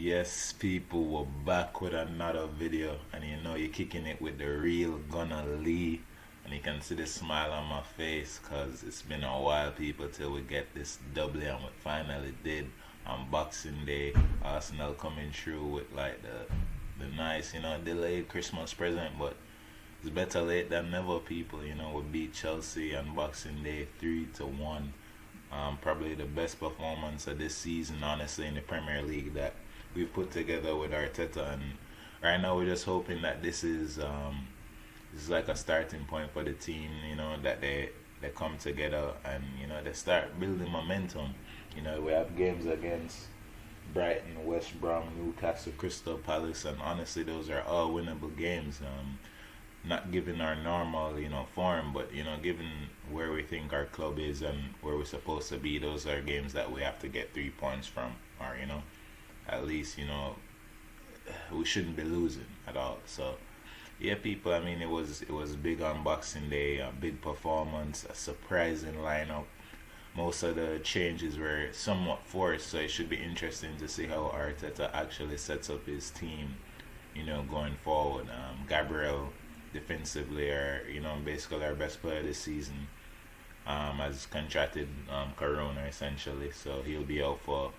Yes, people, we're back with another video, and you're kicking it with the real Gunna Lee, and you can see the smile on my face because it's been a while, people, till we get this W, and we finally did on Boxing Day. Arsenal coming through with like the nice, delayed Christmas present, but it's better late than never, people. We beat Chelsea on Boxing Day 3-1. Probably the best performance of this season, honestly, in the Premier League that we've put together with Arteta. And right now, we're just hoping that this is like a starting point for the team. That they come together and they start building momentum. We have games against Brighton, West Brom, Newcastle, Crystal Palace, and honestly, those are all winnable games. Not given our normal, form, but given where we think our club is and where we're supposed to be, those are games that we have to get 3 points from, or at least we shouldn't be losing at all. So yeah, people. I mean, it was big on Boxing Day, a big performance, a surprising lineup. Most of the changes were somewhat forced, so it should be interesting to see how Arteta actually sets up his team, going forward. Gabriel defensively are basically our best player this season. Has contracted corona essentially, so he'll be out for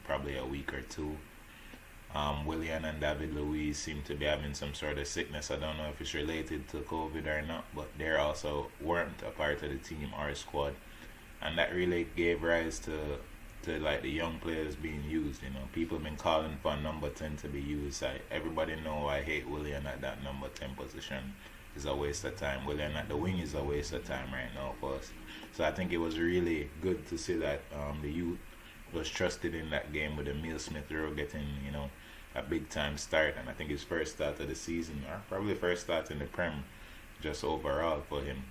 probably a week or two. Willian and David Luiz seem to be having some sort of sickness. I don't know if it's related to COVID or not, but they also weren't a part of the team or squad, and that really gave rise to like the young players being used. People have been calling for number 10 to be used. Everybody know I hate Willian at that number 10 position. It's a waste of time. Willian at the wing is a waste of time right now for us. So I think it was really good to see that the youth was trusted in that game with Emil Smith Rowe getting a big time start, and I think his first start of the season, or probably first start in the Prem, just overall for him.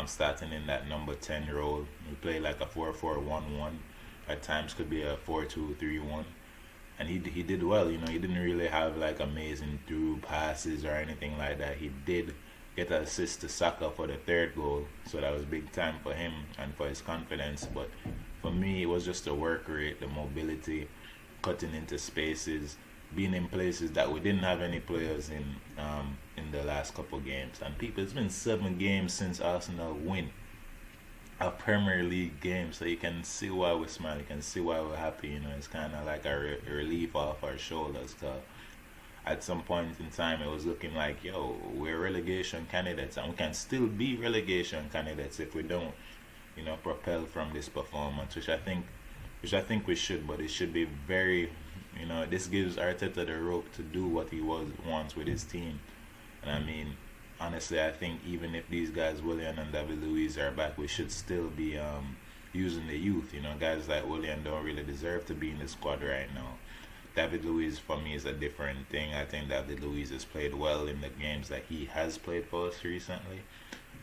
Starting in that number 10 role, we play like a 4-4-1-1. At times could be a 4-2-3-1, and he did well. He didn't really have like amazing through passes or anything like that. He did get an assist to Saka for the third goal, so that was big time for him and for his confidence. But for me, it was just the work rate, the mobility, cutting into spaces, being in places that we didn't have any players in the last couple games. And people, it's been 7 games since Arsenal win a Premier League game, so you can see why we smile, you can see why we're happy. It's kind of like a relief off our shoulders. Cause at some point in time, it was looking like, yo, we're relegation candidates, and we can still be relegation candidates if we don't, propel from this performance, which I think we should. But it should be very, this gives Arteta the rope to do what he wants with his team. And I mean, honestly, I think even if these guys, Willian and David Luiz, are back, we should still be using the youth. Guys like Willian don't really deserve to be in the squad right now. David Luiz, for me, is a different thing. I think David Luiz has played well in the games that he has played for us recently.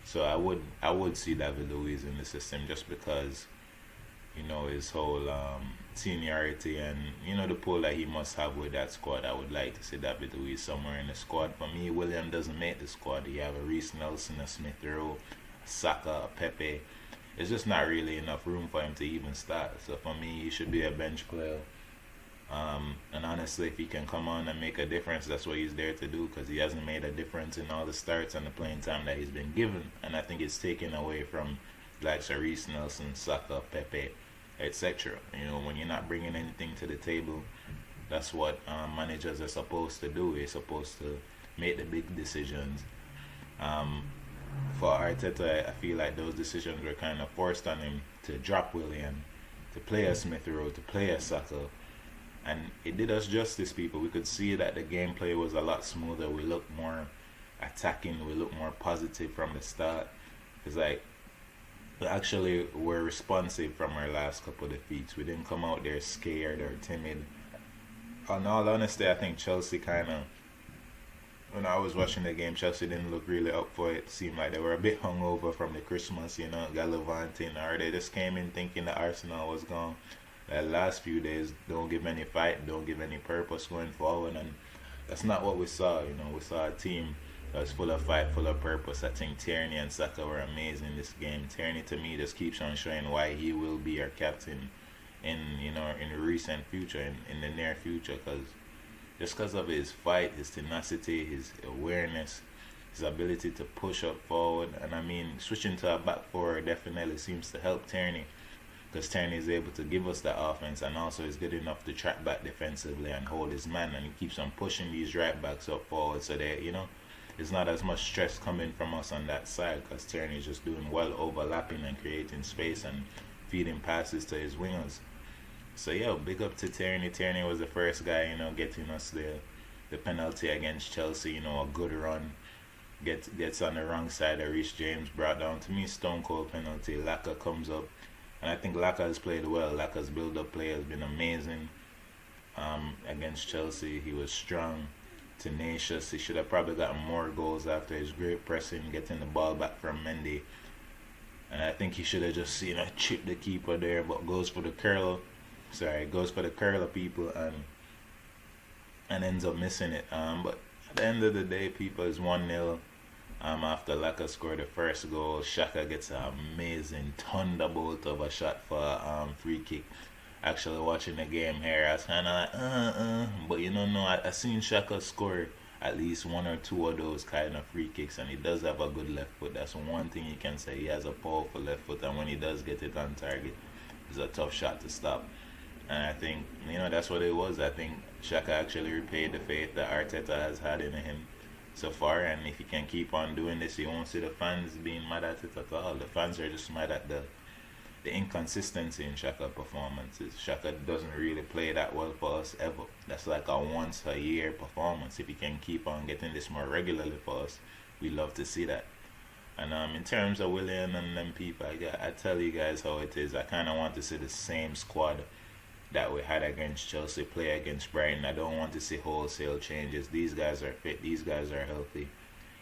So I would see David Luiz in the system just because his whole seniority and the pull that he must have with that squad. I would like to see David Luiz somewhere in the squad. For me, William doesn't make the squad. You have a Reece Nelson, a Smith Rowe, a Saka, a Pepe. It's just not really enough room for him to even start. So for me, he should be a bench player. And honestly, if he can come on and make a difference, that's what he's there to do, because he hasn't made a difference in all the starts and the playing time that he's been given. And I think it's taken away from like Reece Nelson, Saka, Pepe, etc. When you're not bringing anything to the table, that's what managers are supposed to do. They're supposed to make the big decisions. For Arteta, I feel like those decisions were kind of forced on him to drop Willian, to play a Smith Rowe, to play a Saka. And it did us justice, people. We could see that the gameplay was a lot smoother. We looked more attacking. We looked more positive from the start. It's like we actually were responsive from our last couple of defeats. We didn't come out there scared or timid. In all honesty, I think Chelsea kind of, when I was watching the game, Chelsea didn't look really up for it. It seemed like they were a bit hungover from the Christmas, gallivanting, or they just came in thinking that Arsenal was gone. The last few days don't give any fight, don't give any purpose going forward, and that's not what we saw. We saw a team that was full of fight, full of purpose. I think Tierney and Saka were amazing this game. Tierney, to me, just keeps on showing why he will be our captain in in recent future, in the near future, because just because of his fight, his tenacity, his awareness, his ability to push up forward. And I mean, switching to a back four definitely seems to help Tierney, because Tierney is able to give us that offense and also is good enough to track back defensively and hold his man, and he keeps on pushing these right backs up forward so that, it's not as much stress coming from us on that side, because Tierney is just doing well overlapping and creating space and feeding passes to his wingers. So yeah, big up to Tierney. Tierney was the first guy, getting us the penalty against Chelsea. A good run. Gets on the wrong side of Reece James, brought down, to me, stone cold penalty. Laka comes up, and I think Laka has played well. Laka's build up play has been amazing. Against Chelsea, he was strong, tenacious. He should have probably gotten more goals after his great pressing, getting the ball back from Mendy. And I think he should have just chipped the keeper there, but goes for the curl. Goes for the curler, people, and ends up missing it. But at the end of the day, people, is 1-0. After Laka scored the first goal, Shaka gets an amazing thunderbolt of a shot for free kick. Actually, watching the game here, I was kind of like, but no, I seen Shaka score at least one or two of those kind of free kicks, and he does have a good left foot. That's one thing you can say. He has a powerful left foot, and when he does get it on target, it's a tough shot to stop. And I think, that's what it was. I think Shaka actually repaid the faith that Arteta has had in him so far. And if he can keep on doing this, you won't see the fans being mad at it at all. The fans are just mad at the inconsistency in Shaka performances. Shaka doesn't really play that well for us ever. That's like a once a year performance. If he can keep on getting this more regularly for us, we love to see that. And in terms of Willian and them people, I tell you guys how it is. I kind of want to see the same squad that we had against Chelsea play against Brighton. I don't want to see wholesale changes. These guys are fit. These guys are healthy.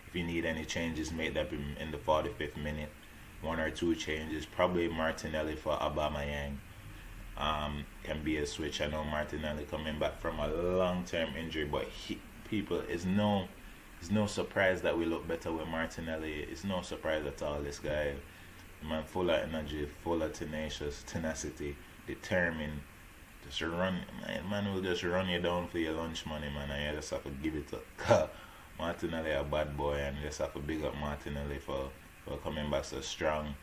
If you need any changes, make that in the 45th minute. One or two changes. Probably Martinelli for Aubameyang can be a switch. I know Martinelli coming back from a long-term injury, but it's no surprise that we look better with Martinelli. It's no surprise at all. This guy, man, full of energy, full of tenacity, determined. Just run, man will just run you down for your lunch money, man, and you just have to give it up. Martinelli a bad boy, and you just have to big up Martinelli for coming back so strong.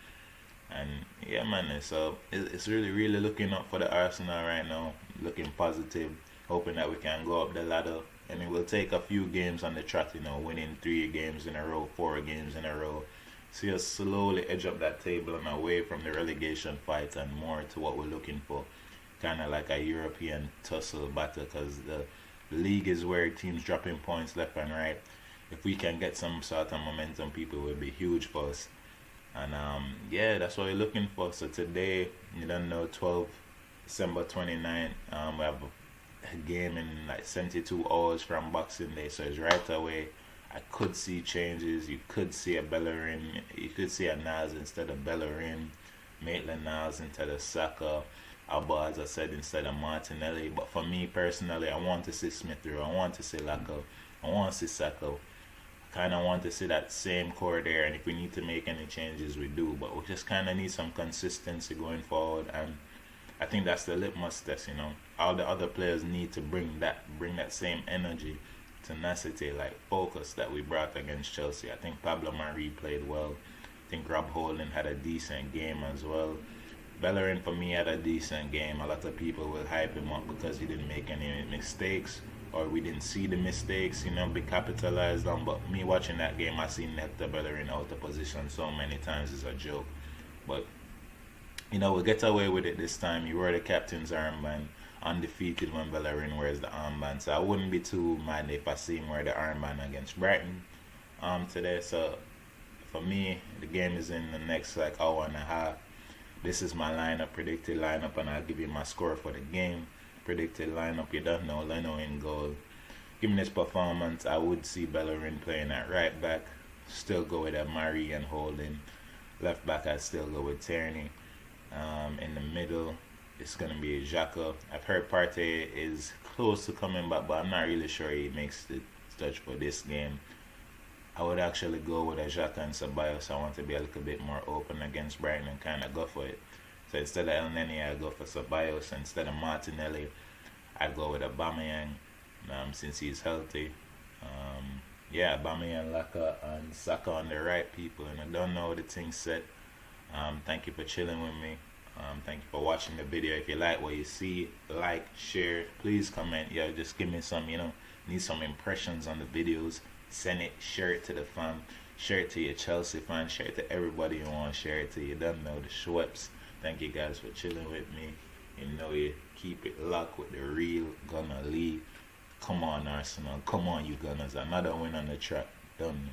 And yeah, man, so it's really looking up for the Arsenal right now, looking positive, hoping that we can go up the ladder. And it will take a few games on the trot, winning 3 games in a row, 4 games in a row. See us slowly edge up that table and away from the relegation fight and more to what we're looking for. Kind of like a European tussle battle, because the league is where teams dropping points left and right. If we can get some sort of momentum, people, will be huge for us. And yeah, that's what we're looking for. So today, 12 December 29th, we have a game in like 72 hours from Boxing Day, so it's right away. I could see changes. You could see a Bellerin, you could see a Nas instead of Bellerin, Maitland-Niles instead of Saka, Alba, as I said, instead of Martinelli. But for me personally, I want to see Smith Rowe, I want to see Laka, I want to see Saka. I kind of want to see that same core there, and if we need to make any changes, we do. But we just kind of need some consistency going forward, and I think that's the litmus test. All the other players need to bring that same energy, tenacity, like focus that we brought against Chelsea. I think Pablo Mari played well. I think Rob Holding had a decent game as well. Bellerin, for me, had a decent game. A lot of people will hype him up because he didn't make any mistakes, or we didn't see the mistakes, be capitalized on. But me watching that game, I seen Hector Bellerin out of position so many times. It's a joke. But we'll get away with it this time. You wear the captain's armband, undefeated when Bellerin wears the armband. So I wouldn't be too mad if I see him wear the armband against Brighton today. So for me, the game is in the next hour and a half. This is my predicted lineup, and I'll give you my score for the game. Predicted lineup, you don't know, Leno in goal. Given this performance, I would see Bellerin playing at right back. Still go with Mari and Holding. Left back, I'd still go with Tierney. In the middle, it's going to be Xhaka. I've heard Partey is close to coming back, but I'm not really sure he makes the touch for this game. I would actually go with Xhaka and Ceballos. I want to be a little bit more open against Brighton and kind of go for it. So instead of El Nene, I go for Ceballos. Instead of Martinelli, I go with Aubameyang, since he's healthy. Yeah, Aubameyang, Laka, and Saka on the right people. And I don't know the thing set. Thank you for chilling with me. Thank you for watching the video. If you like what you see, like, share. Please comment. Yeah, just give me some, need some impressions on the videos. Send it, share it to the fam. Share it to your Chelsea fans. Share it to everybody you want to share it to. You don't know the Schweppes. Thank you guys for chilling with me. You keep it locked with the real Gunner Lee. Come on, Arsenal. Come on, you Gunners. Another win on the track. Done.